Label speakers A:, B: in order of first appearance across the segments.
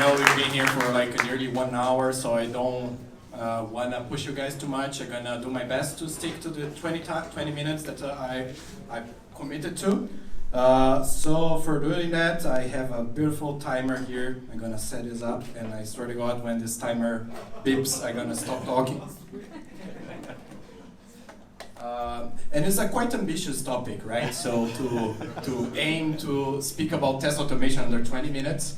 A: know we've been here for like nearly 1 hour, so I don't want to push you guys too much. I'm gonna do my best to stick to the 20 minutes that I committed to. So for doing that, I have a beautiful timer here. I'm gonna set this up, and I swear to God, when this timer beeps, I'm gonna stop talking. And it's a quite ambitious topic, right? So to aim to speak about test automation under 20 minutes.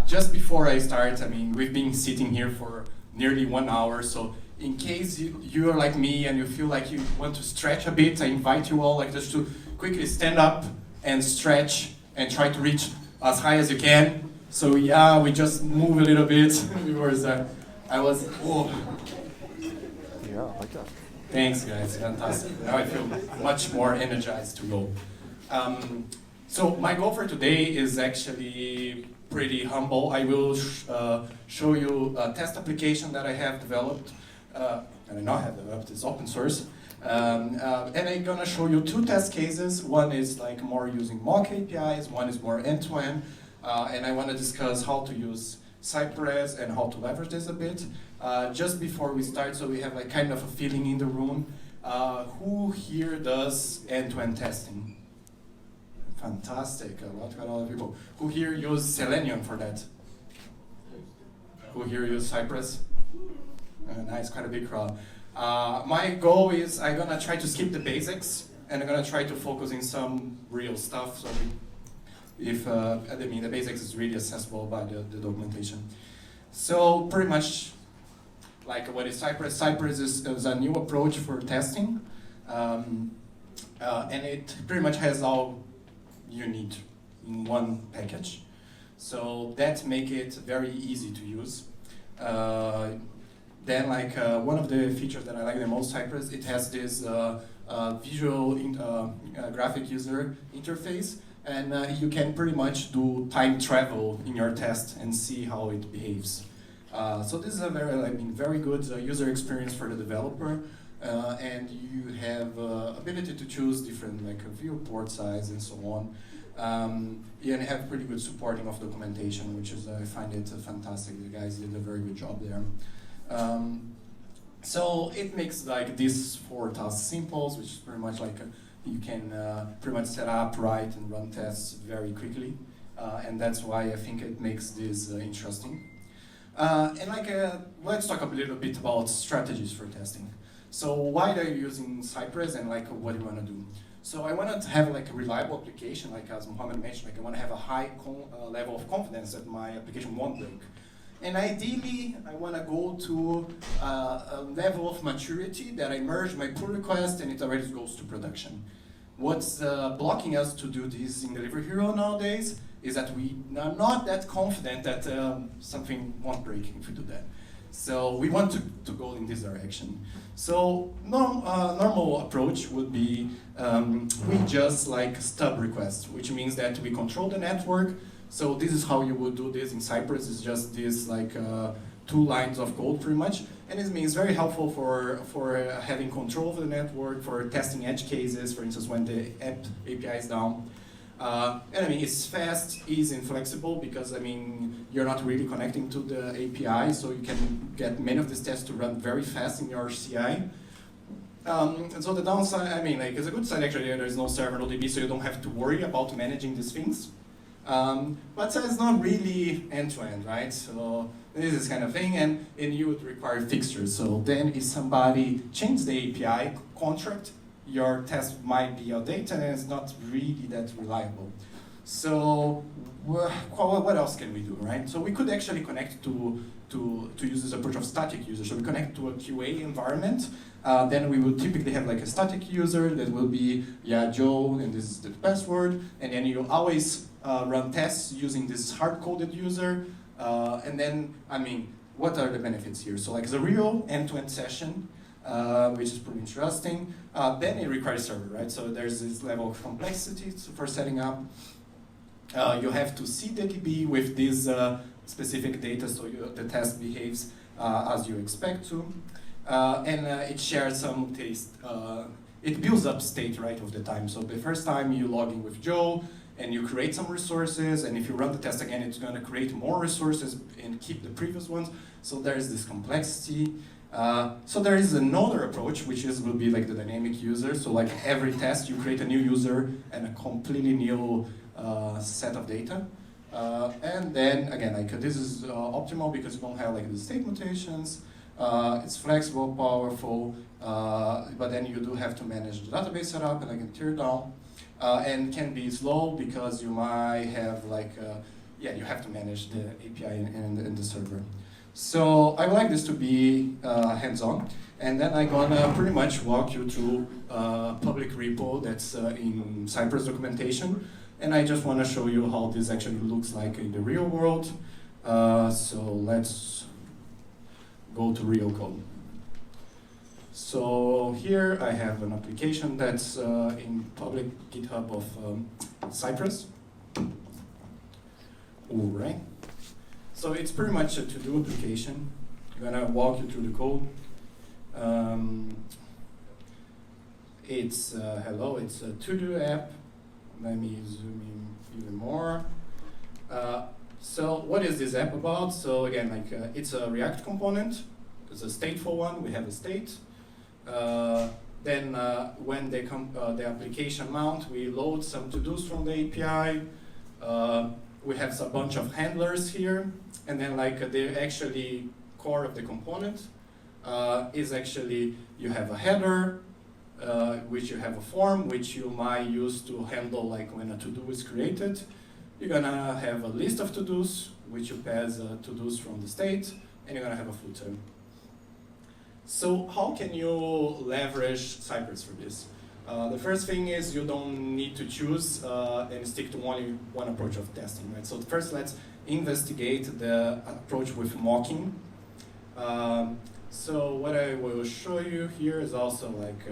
A: Just before I start, I mean, we've been sitting here for nearly 1 hour, so in case you're like me and you feel like you want to stretch a bit, I invite you all like just to quickly stand up and stretch and try to reach as high as you can. So yeah, we just move a little bit. Oh.
B: Yeah, I like that.
A: Thanks guys, fantastic. Now I feel much more energized to go. So my goal for today is actually pretty humble. I will show you a test application that I have developed, and I now have developed, it's open source. And I'm gonna show you 2 test cases. One is like more using mock APIs, one is more end-to-end, and I wanna discuss how to use Cypress and how to leverage this a bit. Just before we start, so we have like kind of a feeling in the room, who here does end-to-end testing? Fantastic, a lot of people. Who here use Selenium for that? Who here use Cypress? Nice, quite a big crowd. My goal is I'm gonna try to skip the basics and I'm gonna try to focus in some real stuff. So the basics is really accessible by the documentation. So pretty much like what is Cypress? Cypress is a new approach for testing, and it pretty much has all you need in one package. So that make it very easy to use. Then one of the features that I like the most, Cypress, it has this visual graphic user interface, and you can pretty much do time travel in your test and see how it behaves. So this is a very good user experience for the developer, and you have ability to choose different viewport size and so on. You have pretty good supporting of documentation, which is I find it fantastic. The guys did a very good job there. So it makes like these 4 tasks simple, which is pretty much like you can pretty much set up, write, and run tests very quickly, and that's why I think it makes this interesting. Let's talk a little bit about strategies for testing. So why are you using Cypress and what do you want to do? So I want to have a reliable application, as Mohammed mentioned, I want to have a high level of confidence that my application won't break. And ideally, I want to go to a level of maturity that I merge my pull request and it already goes to production. What's blocking us to do this in Delivery Hero nowadays is that we are not that confident that something won't break if we do that. So we want to go in this direction. So normal approach would be we just stub requests, which means that we control the network. So this is how you would do this in Cypress. It's just this 2 lines of code pretty much, and it means very helpful for having control of the network, for testing edge cases, for instance when the app API is down. And it's fast, easy, and flexible because you're not really connecting to the API, so you can get many of these tests to run very fast in your CI. And so the downside, it's a good side actually. There's no server, no DB, so you don't have to worry about managing these things. But it's not really end-to-end, right? So this is kind of thing, and you would require fixtures. So then if somebody changes the API contract, your test might be outdated and it's not really that reliable. So what else can we do, right? So we could actually connect to use this approach of static user. So we connect to a QA environment. Then we will typically have a static user that will be, Joe, and this is the password. And then you always run tests using this hard-coded user. And then, what are the benefits here? So it's a real end-to-end session, which is pretty interesting. Then it requires server, right? So there's this level of complexity for setting up. You have to see the DB with this specific data, so the test behaves as you expect to. And it shares some taste. It builds up state, right, of the time. So the first time you log in with Joe, and you create some resources, and if you run the test again, it's going to create more resources and keep the previous ones. So there's this complexity. So there is another approach, which will be like the dynamic user. So like every test, you create a new user and a completely new set of data. And then again, like this is optimal because you don't have like the state mutations. It's flexible, powerful, but then you do have to manage the database setup and like tear down. And can be slow because you might have like, you have to manage the API in the server. So I would like this to be hands-on, and then I'm gonna pretty much walk you through a public repo that's in Cypress documentation, and I just want to show you how this actually looks like in the real world. So let's go to real code. So here I have an application that's in public GitHub of Cypress. All right. So it's pretty much a to-do application. I'm gonna walk you through the code. It's hello. It's a to-do app. Let me zoom in even more. So what is this app about? So again, like it's a React component. It's a stateful one. We have a state. Then when they come, the application mount, we load some to-dos from the API. We have a bunch of handlers here, and then like the actually core of the component is actually you have a header, which you have a form, which you might use to handle like when a to-do is created. You're gonna have a list of to-dos, which you pass to-dos from the state, and you're gonna have a footer. So how can you leverage Cypress for this? The first thing is you don't need to choose and stick to only one approach of testing, right? So first let's investigate the approach with mocking. So what I will show you here is also like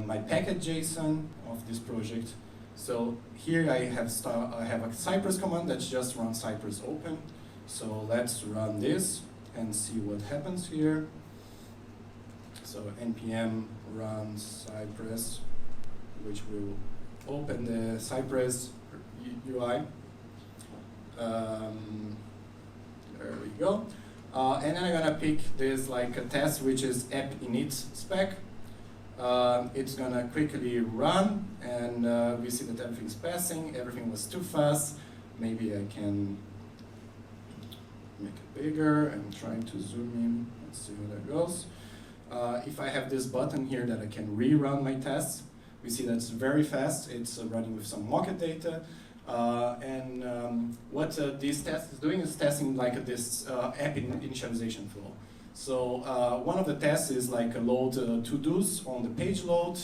A: my package JSON of this project. So here I have a Cypress command that just runs Cypress open. So let's run this and see what happens here. So npm runs Cypress, which will open the Cypress UI. There we go. And then I'm gonna pick this like a test, which is app init spec. It's gonna quickly run, and we see that everything's passing. Everything was too fast. Maybe I can make it bigger. I'm trying to zoom in. Let's see how that goes. If I have this button here that I can rerun my tests, we see that's very fast. It's running with some mock data. What this test is doing is testing like this app initialization flow. So one of the tests is like a load to-dos on the page load,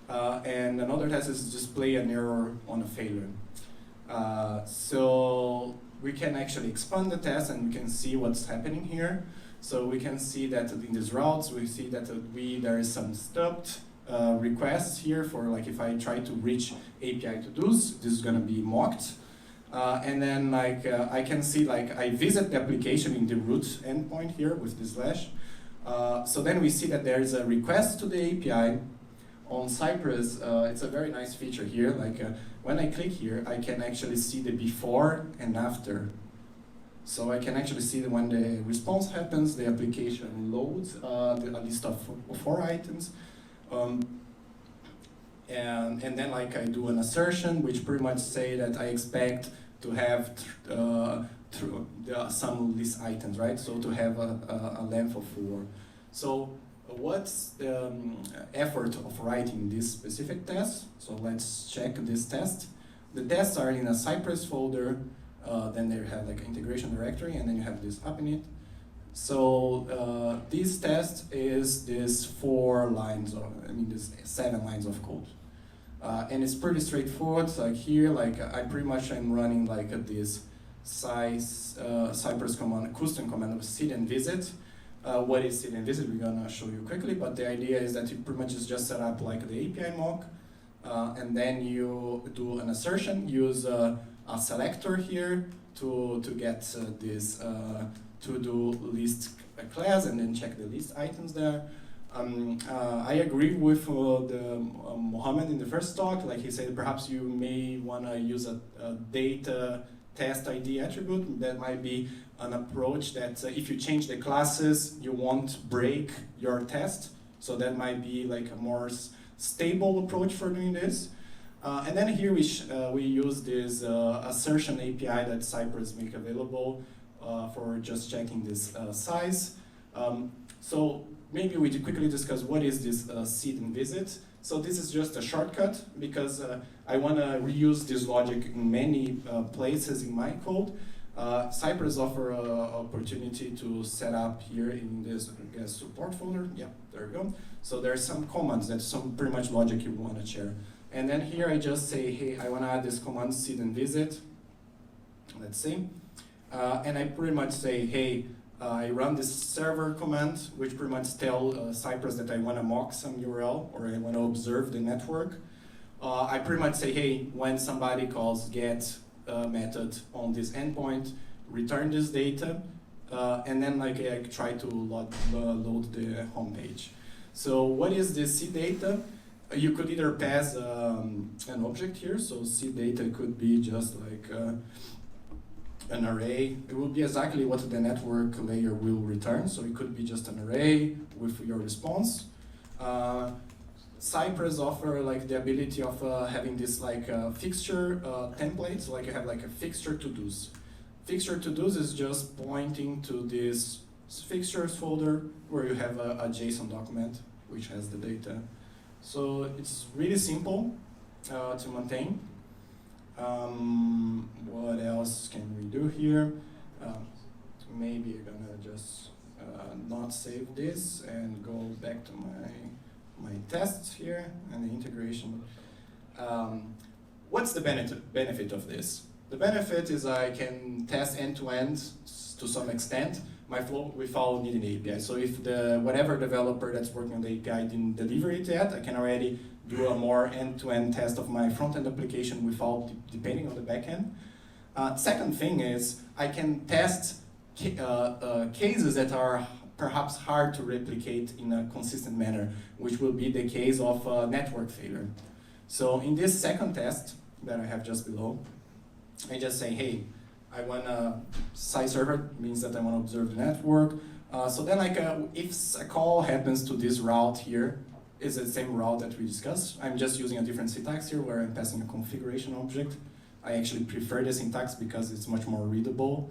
A: and another test is display an error on a failure. So we can actually expand the test and we can see what's happening here. So we can see that in these routes, we see that there is some stopped requests here for like if I try to reach API to-dos, this is gonna be mocked. And then like I can see like I visit the application in the root endpoint here with the slash. So then we see that there is a request to the API on Cypress. It's a very nice feature here. Like when I click here, I can actually see the before and after. So I can actually see that when the response happens, the application loads a list of 4 items. And then like I do an assertion, which pretty much say that I expect to have some list items, right? So to have a length of 4. So what's the effort of writing this specific test? So let's check this test. The tests are in a Cypress folder. Then they have like integration directory, and then you have this app init. So this test is this 4 lines of, this 7 lines of code. And it's pretty straightforward. So like here, like I pretty much am running like this Cypress command, custom command of sit and visit. What is sit and visit? We're gonna show you quickly, but the idea is that you pretty much just set up like the API mock, and then you do an assertion, use a selector here to get this to-do list class, and then check the list items there. I agree with Mohammed in the first talk. Like he said, perhaps you may want to use a data test ID attribute. That might be an approach that if you change the classes, you won't break your test. So that might be like a more stable approach for doing this. And then here we use this assertion API that Cypress make available for just checking this size. So maybe we quickly discuss what is this seed and visit. So this is just a shortcut because I want to reuse this logic in many places in my code. Cypress offer an opportunity to set up here in this support folder. Yeah, there we go. So there's some commands, that's some pretty much logic you want to share. And then here I just say, hey, I want to add this command seed and visit. Let's see. And I pretty much say, hey, I run this server command, which pretty much tell Cypress that I want to mock some URL or I want to observe the network. I pretty much say, hey, when somebody calls get method on this endpoint, return this data, and then like I try to load the home page. So what is this seed data? You could either pass an object here, so seed data could be just like an array. It will be exactly what the network layer will return, so it could be just an array with your response. Cypress offer like the ability of having this like fixture templates, like you have like a fixture to-dos. Fixture to-dos is just pointing to this fixtures folder where you have a JSON document which has the data. So it's really simple to maintain. What else can we do here? Maybe I'm gonna just not save this and go back to my tests here and the integration. What's the benefit of this? The benefit is I can test end-to-end to some extent my flow without needing the API. So if whatever developer that's working on the API didn't deliver it yet, I can already do a more end-to-end test of my front-end application without depending on the backend. Second thing is I can test cases that are perhaps hard to replicate in a consistent manner, which will be the case of network failure. So in this second test that I have just below, I just say, hey, I want a site server, means that I want to observe the network. So then like if a call happens to this route here, is the same route that we discussed. I'm just using a different syntax here where I'm passing a configuration object. I actually prefer the syntax because it's much more readable.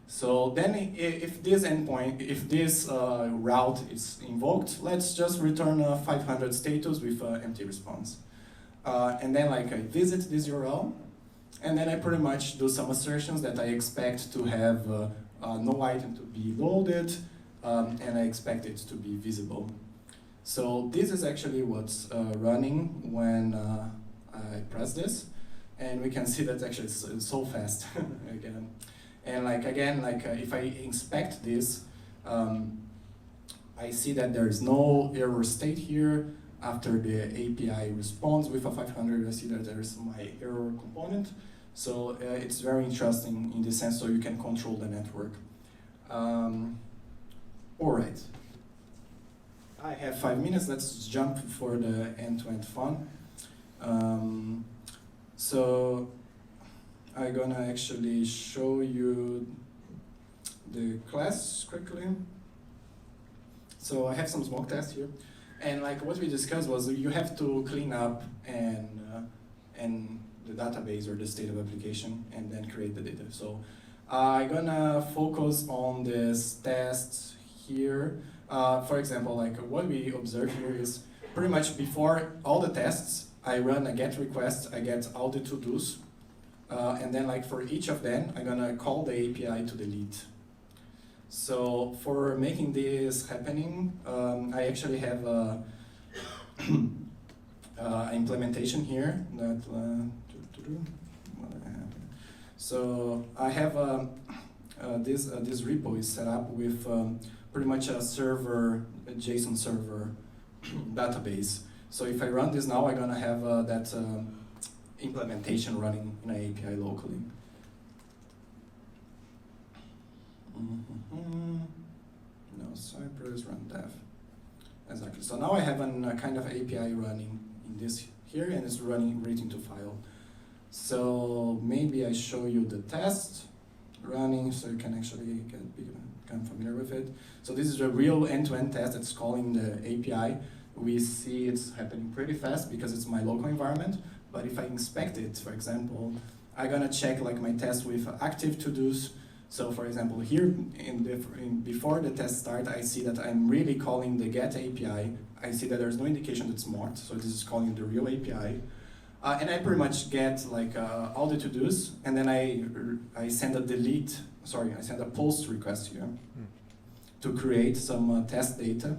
A: So then if this endpoint, if this route is invoked, let's just return a 500 status with an empty response. And then like I visit this URL, and then I pretty much do some assertions that I expect to have no item to be loaded, and I expect it to be visible. So this is actually what's running when I press this, and we can see that actually it's so fast again. And like again, like if I inspect this, I see that there is no error state here. After the API responds with a 500, I see that there is my error component. So it's very interesting in this sense, so you can control the network. All right. I have 5 minutes, let's jump for the end-to-end fun. So I'm gonna actually show you the class quickly. So I have some smoke tests here. And like what we discussed was you have to clean up and the database or the state of application and then create the data. So I'm gonna focus on this test here. For example, like what we observe here is pretty much before all the tests, I run a GET request, I get all the to-dos, and then like for each of them, I'm gonna call the API to delete. So for making this happening, I actually have a implementation here that so I have this repo is set up with pretty much a server, a JSON server database. So if I run this now, I'm gonna have that implementation running in an API locally. No Cypress, run dev. So now I have a kind of API running in this here, and it's running written to file. So maybe I show you the test running so you can actually become familiar with it. So this is a real end-to-end test that's calling the API. We see it's happening pretty fast because it's my local environment, but if I inspect it, for example, I'm gonna check like my test with active to-dos. So for example, here before the test start, I see that I'm really calling the get API. I see that there's no indication that's marked, so this is calling the real API. And I pretty much get like all the to-dos, and then I send a post request here to create some test data.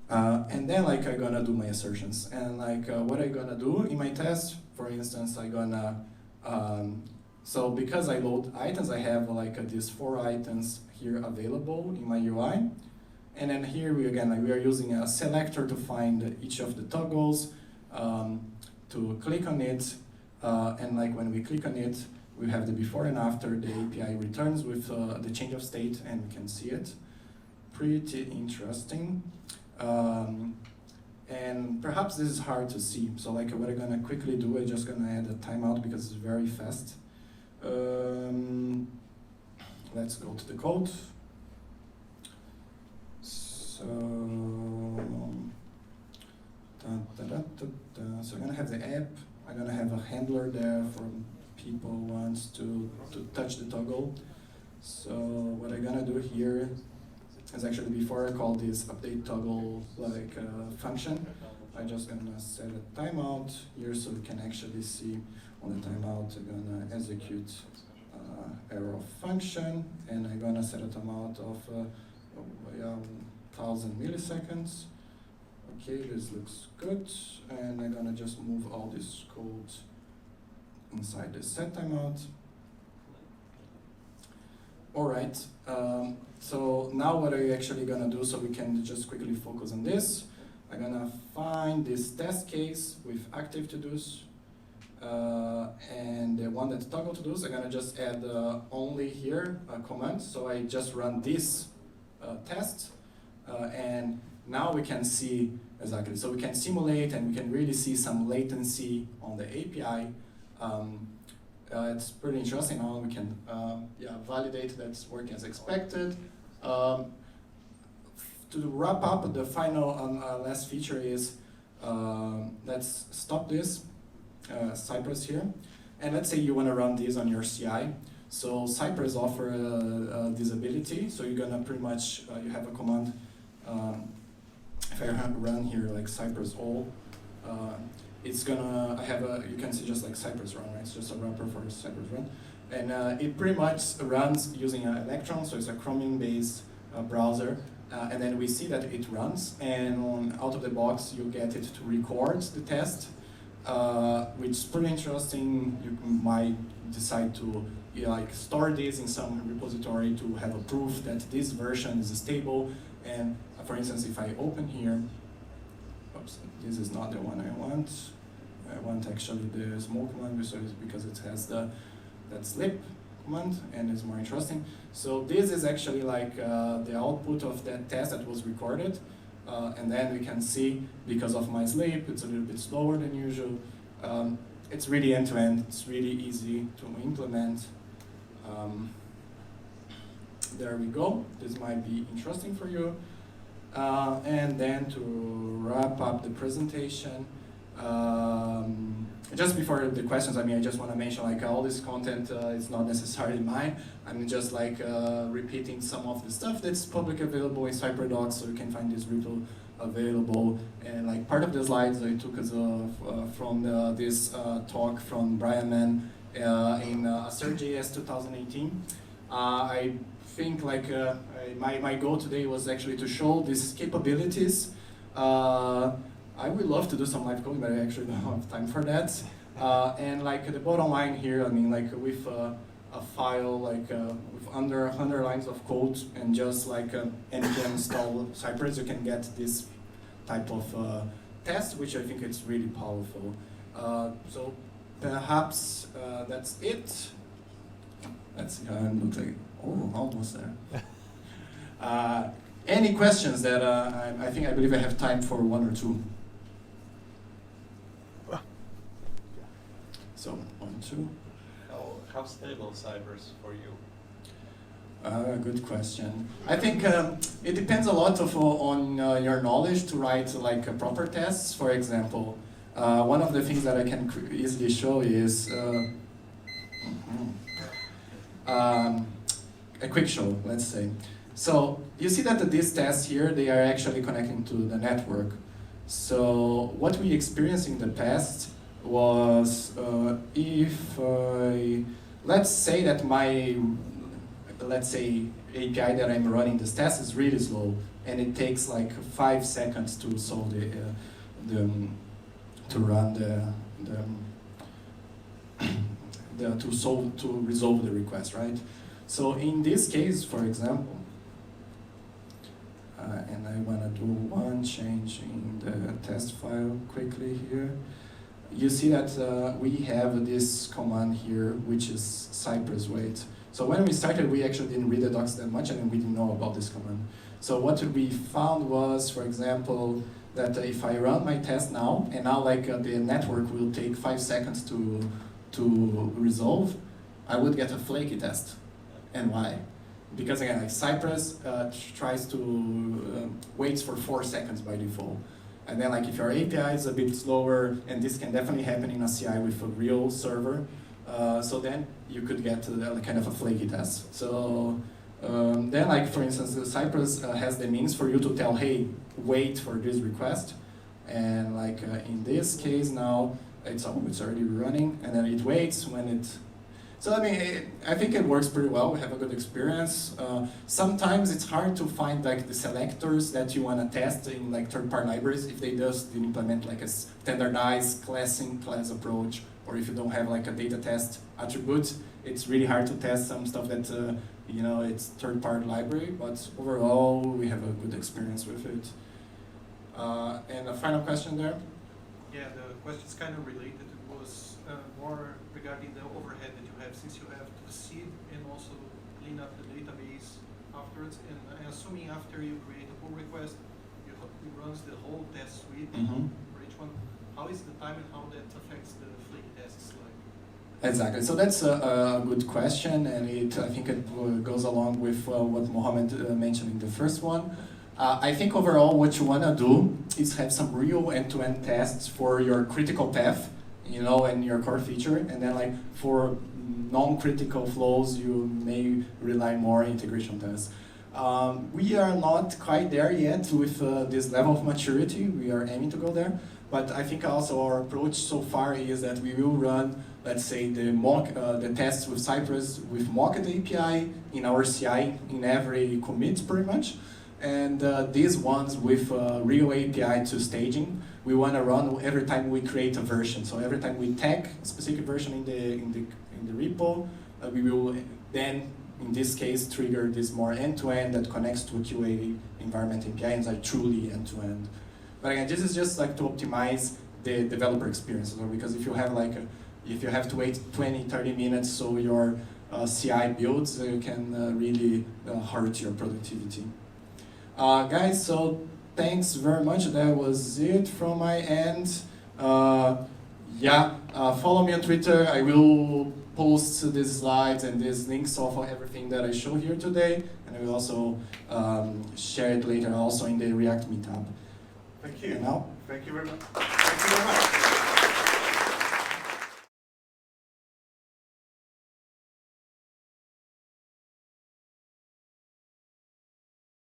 A: And then like I'm gonna do my assertions. And like what I'm gonna do in my test, for instance, I'm gonna, so because I load items, I have like these 4 items here available in my UI. And then here we are using a selector to find each of the toggles, to click on it, and like when we click on it, we have the before and after. The API returns with the change of state, and we can see it. Pretty interesting. And perhaps this is hard to see. So like what I'm gonna quickly do, I'm just gonna add a timeout because it's very fast. Let's go to the code. So, so I'm gonna have the app. I'm gonna have a handler there for people who wants to touch the toggle. So what I'm gonna do here is actually before I call this update toggle like function, I'm just gonna set a timeout here so we can actually see on the timeout. I'm gonna execute arrow function, and I'm gonna set a timeout of 1000 milliseconds. Okay, this looks good, and I'm gonna just move all this code inside the set timeout. All right, so now what are you actually gonna do so we can just quickly focus on this? I'm gonna find this test case with active to-dos, and the one that toggle to-dos, I'm gonna just add only here a command. So I just run this test, and now we can see exactly. So we can simulate, and we can really see some latency on the API. It's pretty interesting. Now we can validate that it's working as expected. To wrap up, the final last feature is, let's stop this, Cypress here. And let's say you want to run this on your CI. So Cypress offer this ability. So you're gonna pretty much, you have a command, if I run here like Cypress all, it's gonna, you can see just like Cypress run, right? It's just a wrapper for Cypress run. And it pretty much runs using an Electron, so it's a Chromium-based browser. And then we see that it runs, and out of the box you get it to record the test, which is pretty interesting. You might decide to like store this in some repository to have a proof that this version is stable. And for instance, if I open here, oops, this is not the one I want. I want actually the small command because it has that slip command and it's more interesting. So this is actually like the output of that test that was recorded. And then we can see, because of my sleep, it's a little bit slower than usual. It's really end-to-end. It's really easy to implement. There we go. This might be interesting for you. And then to wrap up the presentation, just before the questions, I mean, I just want to mention like all this content is not necessarily mine. I'm just like repeating some of the stuff that's publicly available in Cypress docs, so you can find this repo available. And like part of the slides I took as from this talk from Brian Mann in Assert.js 2018. I think like my goal today was actually to show these capabilities. I would love to do some live coding, but I actually don't have time for that. And like the bottom line here, I mean, like with a file like with under 100 lines of code and just like npm install Cypress, you can get this type of test, which I think is really powerful. So perhaps that's it. Let's see how it looks like. Oh, almost there. Any questions that I believe I have time for one or two. So, 1, 2.
C: How stable Cypress for you?
A: Good question. I think it depends a lot on your knowledge to write like proper tests. For example, one of the things that I can easily show is a quick show, let's say. So you see that these tests here, they are actually connecting to the network. So what we experienced in the past was if let's say that my API that I'm running this test is really slow, and it takes like 5 seconds to solve to resolve the request, right? So in this case, for example, and I want to do one change in the test file quickly here. You see that we have this command here, which is Cypress wait. So when we started, we actually didn't read the docs that much, and we didn't know about this command. So what we found was, for example, that if I run my test now, and now like the network will take 5 seconds to resolve, I would get a flaky test. And why? Because again, like Cypress tries to waits for 4 seconds by default. And then like if your API is a bit slower, and this can definitely happen in a CI with a real server, so then you could get kind of a flaky test. So then like for instance, Cypress has the means for you to tell, hey, wait for this request. And like in this case now, it's already running, and then it waits when it. So I mean, I think it works pretty well. We have a good experience. Sometimes it's hard to find like the selectors that you want to test in like third-party libraries if they just implement like a standardized class approach, or if you don't have like a data test attribute. It's really hard to test some stuff that it's third-party library. But overall, we have a good experience with it. And a final question there.
D: Yeah, the question is kind of related. It was more regarding the overhead that you have, since you have to seed and also clean up the database afterwards. And I'm assuming after you create a pull request, it runs the whole test suite for each one. How is the time and how that affects the flaky tests like?
A: Exactly. So that's a good question, and I think it goes along with what Mohammed mentioned in the first one. I think overall what you want to do is have some real end-to-end tests for your critical path, and your core feature, and then like for non-critical flows, you may rely more on integration tests. We are not quite there yet with this level of maturity. We are aiming to go there, but I think also our approach so far is that we will run, let's say, the tests with Cypress with mocked API in our CI in every commit pretty much. And these ones with real API to staging, we want to run every time we create a version. So every time we tag a specific version in the repo, we will then, in this case, trigger this more end-to-end that connects to a QA environment API and is like truly end-to-end. But again, this is just like to optimize the developer experience. Because if you have if you have to wait 20, 30 minutes, so your CI builds can really hurt your productivity. Guys, so thanks very much. That was it from my end. Follow me on Twitter. I will post these slides and these links of everything that I show here today, and I will also share it later also in the React Meetup.
D: Thank you.
A: And now?
D: Thank you very much. Thank you very much.